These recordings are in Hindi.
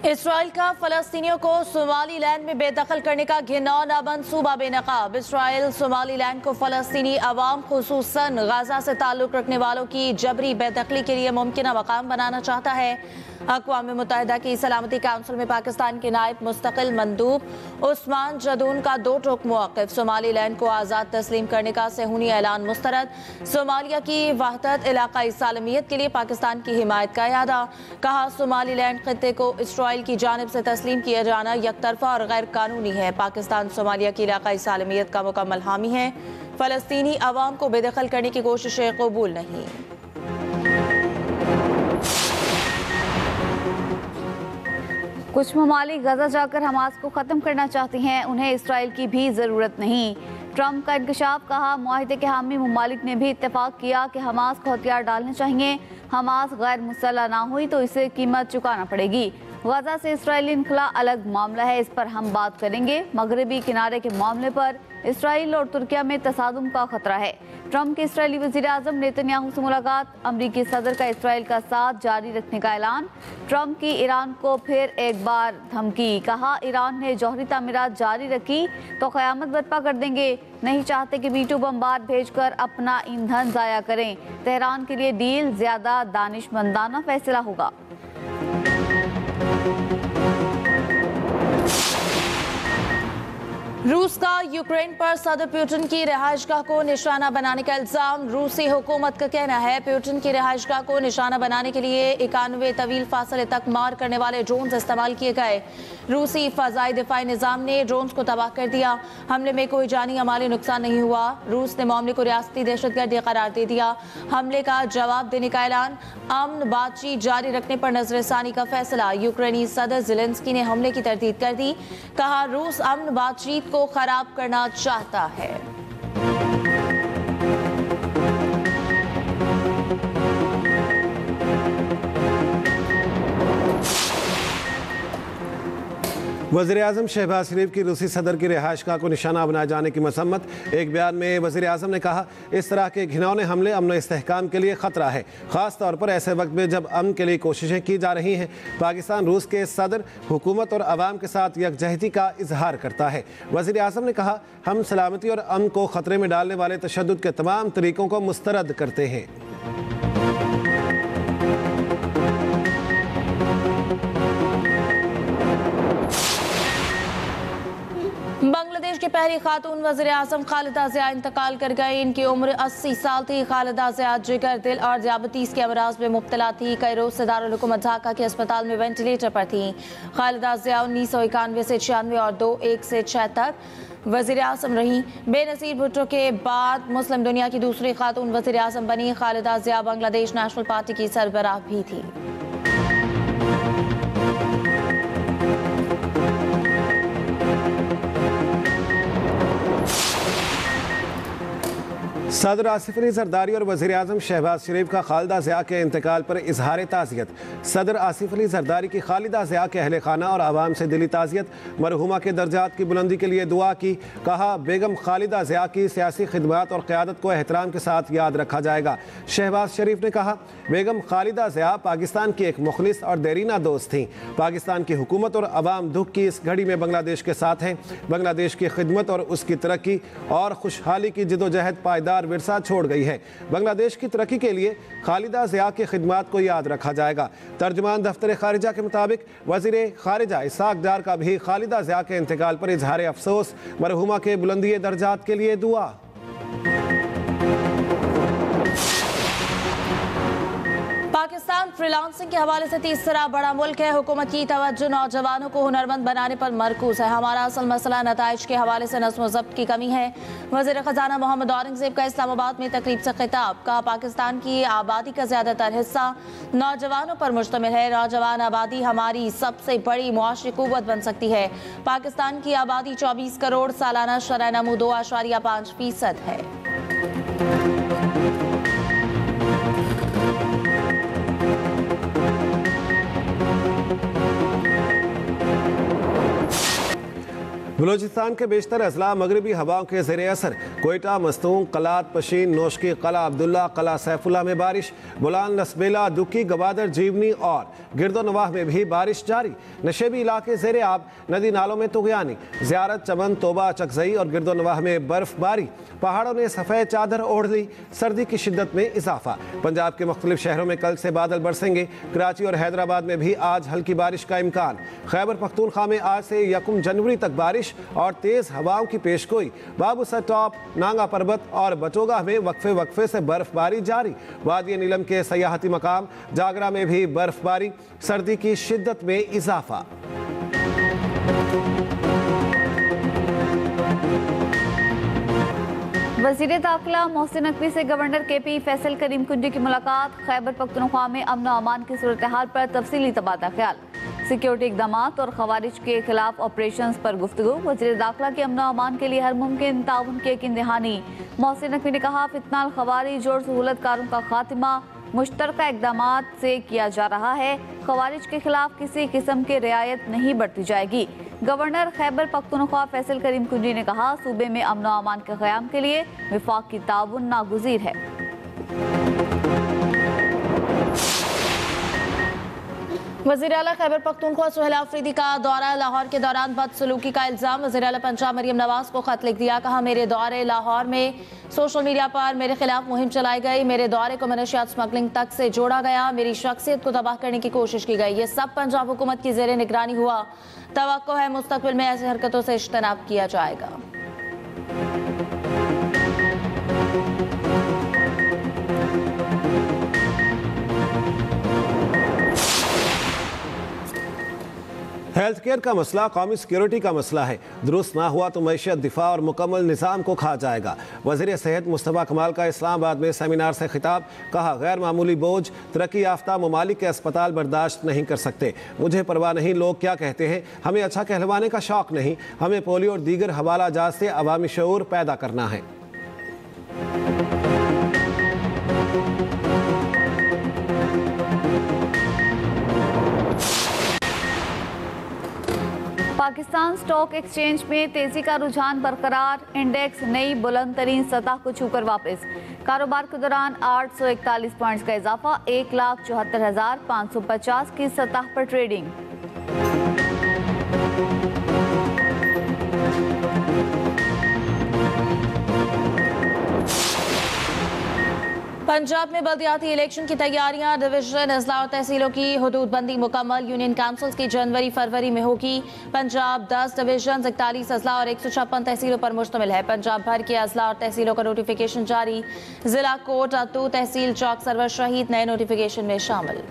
इसराइल का फ़लस्तीनियों को सोमालीलैंड में बेदखल करने का घिनौना मंसूबा बेनकाब। इसराइल सोमालीलैंड को फ़लस्तीनी अवाम खुसूसन गाजा से ताल्लुक़ रखने वालों की जबरी बेदखली के लिए मुमकिन मकाम बनाना चाहता है। अक़वाम मुत्तहिदा की सलामती काउंसिल में पाकिस्तान के नायब मुस्तकिल मंदूब उस्मान जदून का दो टोक मौक़िफ़। सोमालीलैंड को आज़ाद तस्लीम करने का सेहूनी ऐलान मुस्तरद। सोमालिया की वहदत इलाक़ाई सालमियत के लिए पाकिस्तान की हिमायत का इरादा। कहा, सोमालीलैंड खित्ते को इसराइल की जानिब से तस्लीम किया जाना यकतरफा और गैर कानूनी है। पाकिस्तान सोमालिया की इलाक़ाई सालमियत का मुकम्मल हामी है। फ़लस्तीनी अवाम को बेदखल करने की कोशिशें कबूल नहीं। कुछ ममालिक गजा जाकर हमास को ख़त्म करना चाहती हैं, उन्हें इसराइल की भी ज़रूरत नहीं। ट्रंप का इंकशाफ। कहा, मुआहिदे के हामी ममालिक ने भी इत्तेफाक किया कि हमास को हथियार डालने चाहिए। हमास गैर मुसल्लह ना हुई तो इसे कीमत चुकाना पड़ेगी। गजा से इसराइली इनखला अलग मामला है, इस पर हम बात करेंगे। मगरबी किनारे के मामले पर इसराइल और तुर्किया में तसादुम का खतरा है। ट्रंप के इसराइली वज़ीर आज़म नेतन्याहू से मुलाकात। अमरीकी सदर का इसराइल का साथ जारी रखने का ऐलान। ट्रंप की ईरान को फिर एक बार धमकी। कहा, ईरान ने जौहरी तामीरात जारी रखी तो क़यामत बर्पा कर देंगे। नहीं चाहते कि B-2 बमबार भेजकर अपना ईंधन ज़ाया करें। तेहरान के लिए डील ज़्यादा दानिशमंदाना फैसला होगा। रूस का यूक्रेन पर सदर पुतिन की रिहाइशगाह को निशाना बनाने का इल्जाम। रूसी हुकूमत का कहना है पुतिन की रिहाइशगाह को निशाना बनाने के लिए 91 तवील फासले तक मार करने वाले ड्रोन्स इस्तेमाल किए गए। रूसी फ़ज़ाई दिफाई निज़ाम ने ड्रोन्स को तबाह कर दिया। हमले में कोई जानी या माली नुकसान नहीं हुआ। रूस ने मामले को रियासती दहशतगर्दी करार दे दिया। हमले का जवाब देने का ऐलान। अमन बातचीत जारी रखने पर नजरसानी का फैसला। यूक्रेनी सदर ज़ेलेंस्की ने हमले की तरदीद कर दी। कहा, रूस अमन बातचीत को खराब करना चाहता है। वज़ीर-ए-आज़म शहबाज शरीफ की रूसी सदर की रिहाइशगाह को निशाना बनाए जाने की मसम्मत। एक बयान में वज़ीर-ए-आज़म ने कहा, इस तरह के घिनौने हमले अमन इस्तेहकाम के लिए ख़तरा है, ख़ास तौर पर ऐसे वक्त में जब अमन के लिए कोशिशें की जा रही हैं। पाकिस्तान रूस के सदर हुकूमत और अवाम के साथ यकजहती का इजहार करता है। वज़ीर-ए-आज़म ने कहा, हम सलामती और अमन को ख़तरे में डालने वाले तशद्दुद के तमाम तरीक़ों को मुस्तरद करते हैं। बांग्लादेश की पहली खातून वज़ीर आज़म खालिदा ज़िया इंतकाल कर गई। इनकी उम्र 80 साल थी। खालिदा ज़िया जिगर, दिल और ज़ियाबतीस के अमराज में मुब्तला थी। कई रोज से दारुल हुकूमत ढाका के अस्पताल में वेंटिलेटर पर थी। खालिदा ज़िया 1991 से 96 और 2001 से 6 तक वज़ीर आज़म रही। बेनज़ीर भुट्टो के बाद मुस्लिम दुनिया की दूसरी खातून वज़ीर आज़म बनी। खालिदा ज़िया बांग्लादेश नेशनल पार्टी की सरबराह भी थी। सदर आसिफ अली जरदारी और वज़ीर आज़म शहबाज शरीफ का खालिदा ज़िया के इंतकाल पर इजहार ताज़ियत। सदर आसिफ अली जरदारी की खालिदा ज़िया के अहले खाना और आवाम से दिली ताज़ियत। मरहुमा के दर्जात की बुलंदी के लिए दुआ की। कहा, बेगम खालिदा ज़िया की सियासी खिदमत और क़यादत को एहतराम के साथ याद रखा जाएगा। शहबाज शरीफ ने कहा, बेगम खालिदा ज़िया पाकिस्तान की एक मुखलिस और देरीना दोस्त थीं। पाकिस्तान की हुकूमत और अवाम दुख की इस घड़ी में बांग्लादेश के साथ हैं। बांग्लादेश की खिदमत और उसकी तरक्की और खुशहाली की जिदोजहद पायदार विरसा छोड़ गई है। बांग्लादेश की तरक्की के लिए खालिदा ज़िया की खिदमत को याद रखा जाएगा। तर्जुमान दफ्तर खारिजा के मुताबिक वज़ीर खारिजा इसाक डार का भी खालिदा ज़िया के इंतकाल पर इजहार अफसोस। मरहुमा के बुलंदी दर्जात के लिए दुआ। पाकिस्तान फ्रीलांसिंग के हवाले से तीसरा बड़ा मुल्क है। हुकूमत की तवज्जो नौजवानों को हुनरमंद बनाने पर मरकूज है। हमारा असल मसला नताइज के हवाले से नज़्म व ज़ब्त की कमी है। वज़ीर ख़जाना मोहम्मद औरंगज़ेब का इस्लामाबाद में तकरीब से खिताब। कहा, पाकिस्तान की आबादी का ज़्यादातर हिस्सा नौजवानों पर मुश्तमिल है। नौजवान आबादी हमारी सबसे बड़ी मुआशरी क़ुव्वत बन सकती है। पाकिस्तान की आबादी 24 करोड़, सालाना शरह नमू 2.5% है। बलूचिस्तान के बेशतर अजला मगरबी हवाओं के ज़ेर असर कोयटा, मस्तूंग, कलात, पशीन, नोशकी, कला अब्दुल्ला, कला सैफुल्ला में बारिश, बुलान, लसबेला, दुक्की, गवादर, जीवनी और गिरदोनवाह में भी बारिश जारी। नशेबी इलाके ज़ेर आब, नदी नालों में तुग़यानी, ज़ियारत, चमन, तोबा, चकजई और गिरदोनवाह में बर्फबारी। पहाड़ों ने सफ़ेद चादर ओढ़ ली, सर्दी की शिद्दत में इजाफा। पंजाब के मुख्तलिफ शहरों में कल से बादल बरसेंगे। कराची और हैदराबाद में भी आज हल्की बारिश का इम्कान। खैबर पख्तूनख्वा में आज से 1 जनवरी तक बारिश और तेज हवाओं की पेशगोई। बाबूसर टॉप, नांगा पर्वत और बटोगा में वक्फे से बर्फबारी जारी। वादी नीलम के सयाहती मकाम जागरा में भी बर्फबारी, सर्दी की शिद्दत में इजाफा। वज़ीर दाखिला मोहसिन नकवी से गवर्नर KP फैसल करीम कुंजी की मुलाकात। खैबर पख्तूनख्वा में अमन और अमान की सूरत हाल पर तफसीली तबादला ख्याल। सिक्योरिटी इक़दाम और खवारिज के खिलाफ ऑपरेशन पर गुफ्तगू। वज़ीर दाखिला की अमन और अमान के लिए हर मुमकिन ताउन की यकीन दहानी। मोहसिन नकवी ने कहा, फितनाल, खवारिज और सहूलतकारों का खात्मा मुश्तरका इक़दाम से किया जा रहा है। खवारिज के खिलाफ किसी किस्म की रियायत नहीं बरती जाएगी। गवर्नर खैबर पख्तूनख्वा फैसल करीम कुंजी ने कहा, सूबे में अमन और अमान के क़याम के लिए वफाकी ताउन नागुज़ीर है। वज़ीर आला खैबर पख्तूनख्वा सुहेल आफरीदी का दौरा लाहौर के दौरान बदसलूकी का इल्ज़ाम। वज़ीर आला पंजाब मरियम नवाज को खत लिख दिया। कहा, मेरे दौरे लाहौर में सोशल मीडिया पर मेरे खिलाफ मुहिम चलाई गई। मेरे दौरे को मनशियात स्मगलिंग तक से जोड़ा गया। मेरी शख्सियत को तबाह करने की कोशिश की गई। ये सब पंजाब हुकूमत की ज़ेर निगरानी हुआ। तवक्को है मुस्तक़बिल में ऐसी हरकतों से इज्तनाब किया जाएगा। हेल्थ केयर का मसला कौमी सिक्योरिटी का मसला है। दुरुस्त ना हुआ तो मैशियत, दिफा और मुकम्मल निज़ाम को खा जाएगा। वज़ीर सेहत मुस्तफ़ा कमाल का इस्लामाबाद में सेमिनार से खिताब। कहा, गैर मामूली बोझ तरक्की याफ्ता ममालिक के अस्पताल बर्दाश्त नहीं कर सकते। मुझे परवाह नहीं लोग क्या कहते हैं, हमें अच्छा कहलवाने का शौक़ नहीं। हमें पोलियो और दीगर हवाला जात से अवामी शऊर पैदा करना है। पाकिस्तान स्टॉक एक्सचेंज में तेजी का रुझान बरकरार। इंडेक्स नई बुलंद तरीन सतह को छूकर वापस। कारोबार के दौरान 841 पॉइंट्स का इजाफा। 1,74,550 की सतह पर ट्रेडिंग। पंजाब में बल्दियाती इलेक्शन की तैयारियां। डिवीजन, अजला और तहसीलों की हदूदबंदी मुकम्मल। यूनियन काउंसिल्स की जनवरी-फरवरी में होगी। पंजाब 10 डिवीजन, 41 अजला और 156 तहसीलों पर मुश्तमिल है। पंजाब भर के अजला और तहसीलों का नोटिफिकेशन जारी। जिला कोट, अतू, तहसील चौक, सरवर शहीद नए नोटिफिकेशन में शामिल।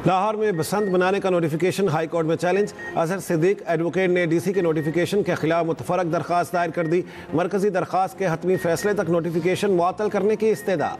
लाहौर में बसंत बनाने का नोटिफिकेशन हाई कोर्ट में चैलेंज। अजहर सिद्दीक एडवोकेट ने DC के नोटिफिकेशन के खिलाफ मुतफरक दरख्वास्त दायर कर दी। मरकजी दरख्वास्त के हतमी फैसले तक नोटिफिकेशन मुअत्तल करने की इस्तेदा।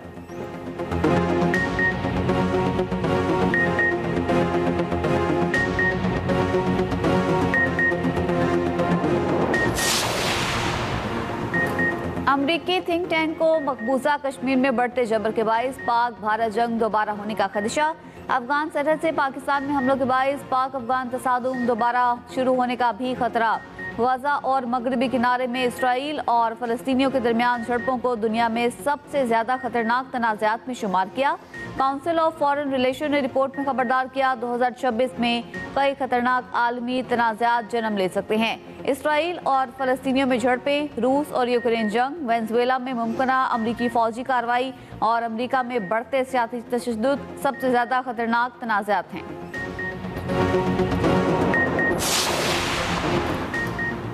अमरीकी थिंक टैंक को मकबूजा कश्मीर में बढ़ते जबर के बाइस पाक भारत जंग दोबारा होने का खदशा। अफगान सरहद से पाकिस्तान में हमलों के बाइस पाक अफगान तसादुम दोबारा शुरू होने का भी खतरा। गजा और मगरबी किनारे में इसराइल और फ़लस्तीनियों के दरमियान झड़पों को दुनिया में सबसे ज़्यादा खतरनाक तनाज़ात में शुमार किया। काउंसिल ऑफ फॉरेन रिलेशन ने रिपोर्ट में खबरदार किया, 2026 में कई खतरनाक आलमी तनाज़ात जन्म ले सकते हैं। इसराइल और फ़लस्तीनियों में झड़पें, रूस और यूक्रेन जंग, वेनेज़ुएला में मुमकिना अमरीकी फ़ौजी कार्रवाई और अमरीका में बढ़ते सियासी तशद्दुद सबसे ज़्यादा खतरनाक तनाज़ात हैं।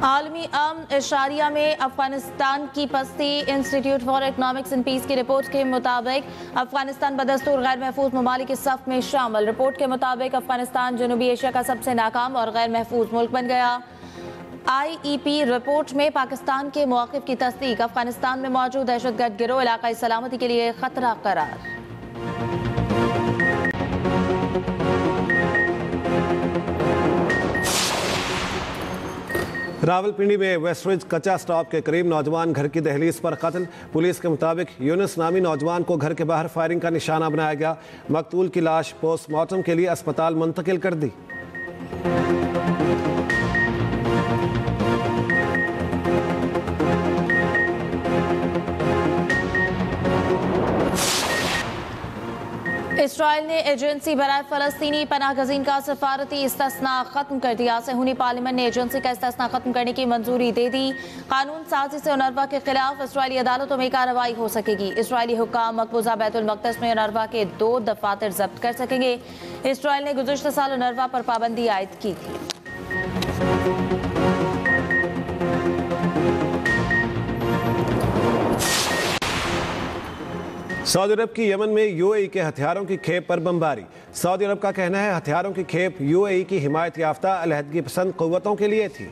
आलमी अमन इशारिया में अफगानिस्तान की पस्ती। Institute for economics and peace की रिपोर्ट के मुताबिक अफगानिस्तान बदस्तूर गैर महफूज ममालिक के सफ में शामिल। रिपोर्ट के मुताबिक अफगानिस्तान जनूबी एशिया का सबसे नाकाम और गैर महफूज मुल्क बन गया। IEP रिपोर्ट में पाकिस्तान के मौक़िफ़ की तस्दीक। अफगानिस्तान में मौजूद दहशतगर्द गिरोह इलाक़ाई सलामती के लिए खतरा करार। रावलपिंडी में वेस्टरिज कच्चा स्टॉप के करीब नौजवान घर की दहलीज पर कत्ल। पुलिस के मुताबिक यूनुस नामी नौजवान को घर के बाहर फायरिंग का निशाना बनाया गया। मकतूल की लाश पोस्टमार्टम के लिए अस्पताल मुंतकिल कर दी। इसराइल ने एजेंसी बराए फ़लस्तीनी पनाहगज़ीन का सफारती इस्तिस्ना खत्म कर दिया। सहूनी पार्लियामेंट ने एजेंसी का इस्तिस्ना खत्म करने की मंजूरी दे दी। कानून साजी से UNRWA के खिलाफ इसराइली अदालतों में कार्रवाई हो सकेगी। इसराइली हुक्काम मकबूजा बैतुल मक़दस में UNRWA के 2 दफातर जब्त कर सकेंगे। इसराइल ने गुज़िश्ता साल UNRWA पर पाबंदी आयद की थी। सऊदी अरब की यमन में UAE के हथियारों की खेप पर बमबारी। सऊदी अरब का कहना है हथियारों की खेप UAE की हिमायत याफ्ता अलहदगी पसंद क़ुव्वतों के लिए थी।